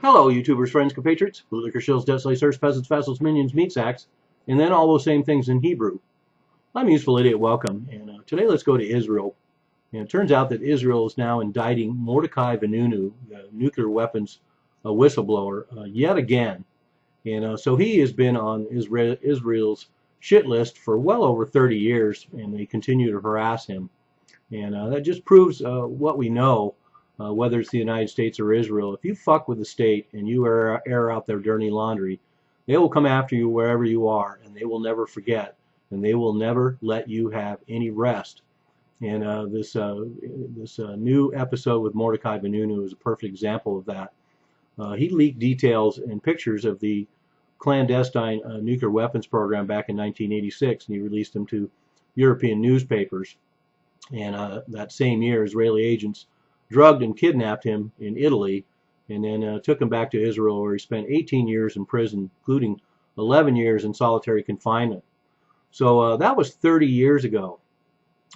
Hello, YouTubers, friends, compatriots, bootlicker, shills, debt slicers, peasants, vassals, minions, meat sacks, and then all those same things in Hebrew. I'm Useful Idiot, welcome, and today let's go to Israel. And it turns out that Israel is now indicting Mordecai Vanunu, the nuclear weapons whistleblower, yet again. And so he has been on Israel's shit list for well over 30 years, and they continue to harass him. And that just proves what we know. Whether it's the United States or Israel, if you fuck with the state and you air out their dirty laundry, they will come after you wherever you are, and they will never forget, and they will never let you have any rest. And this new episode with Mordecai Vanunu is a perfect example of that. He leaked details and pictures of the clandestine nuclear weapons program back in 1986, and he released them to European newspapers. And that same year, Israeli agents drugged and kidnapped him in Italy, and then took him back to Israel, where he spent 18 years in prison, including 11 years in solitary confinement. So that was 30 years ago,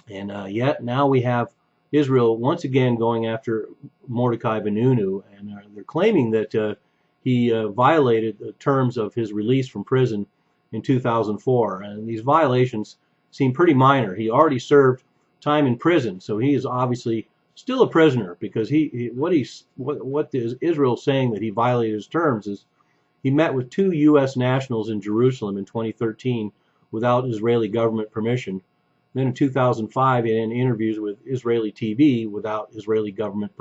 and yet now we have Israel once again going after Mordecai Vanunu, and they're claiming that he violated the terms of his release from prison in 2004, and these violations seem pretty minor. He already served time in prison, so he is obviously still a prisoner, because what is Israel saying that he violated his terms is he met with 2 U.S. nationals in Jerusalem in 2013 without Israeli government permission. Then in 2005, he had interviews with Israeli TV without Israeli government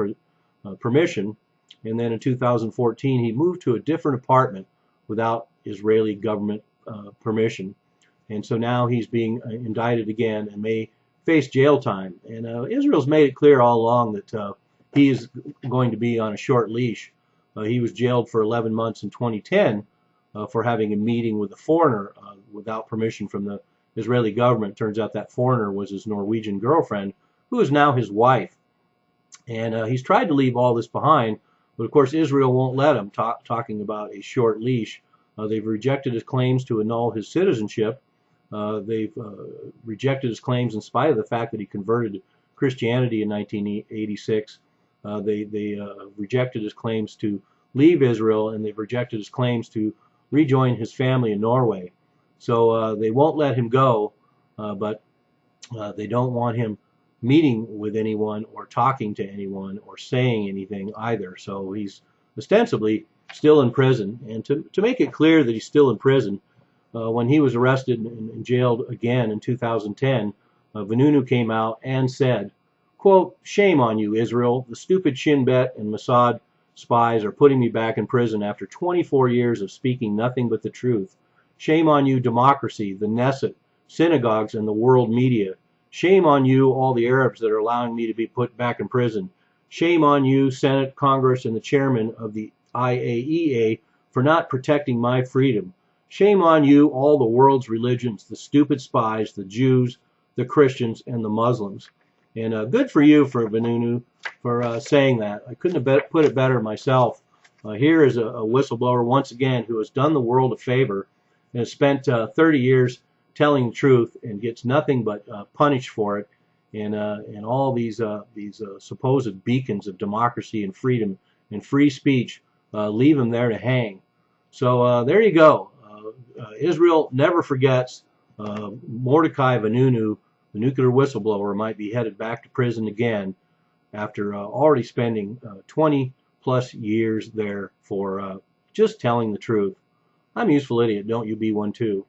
permission. And then in 2014, he moved to a different apartment without Israeli government permission. And so now he's being indicted again and may face jail time. And Israel's made it clear all along that he is going to be on a short leash. He was jailed for 11 months in 2010 for having a meeting with a foreigner without permission from the Israeli government. Turns out that foreigner was his Norwegian girlfriend, who is now his wife. And he's tried to leave all this behind, but of course Israel won't let him, talking about a short leash. They've rejected his claims to annul his citizenship. They've rejected his claims in spite of the fact that he converted to Christianity in 1986. They rejected his claims to leave Israel, and they've rejected his claims to rejoin his family in Norway. So they won't let him go, but they don't want him meeting with anyone or talking to anyone or saying anything either. So he's ostensibly still in prison. And to make it clear that he's still in prison, when he was arrested and jailed again in 2010, Vanunu came out and said, quote, "Shame on you, Israel. The stupid Shin Bet and Mossad spies are putting me back in prison after 24 years of speaking nothing but the truth. Shame on you, democracy, the Knesset, synagogues, and the world media. Shame on you, all the Arabs that are allowing me to be put back in prison. Shame on you, Senate, Congress, and the chairman of the IAEA for not protecting my freedom. Shame on you, all the world's religions, the stupid spies, the Jews, the Christians, and the Muslims." And good for you, for Vanunu, for saying that. I couldn't have put it better myself. Here is a whistleblower, once again, who has done the world a favor and has spent 30 years telling the truth and gets nothing but punished for it. And all these supposed beacons of democracy and freedom and free speech leave him there to hang. So there you go. Israel never forgets. Mordecai Vanunu, the nuclear whistleblower, might be headed back to prison again after already spending 20 plus years there for just telling the truth. I'm a Useful Idiot. Don't you be one too.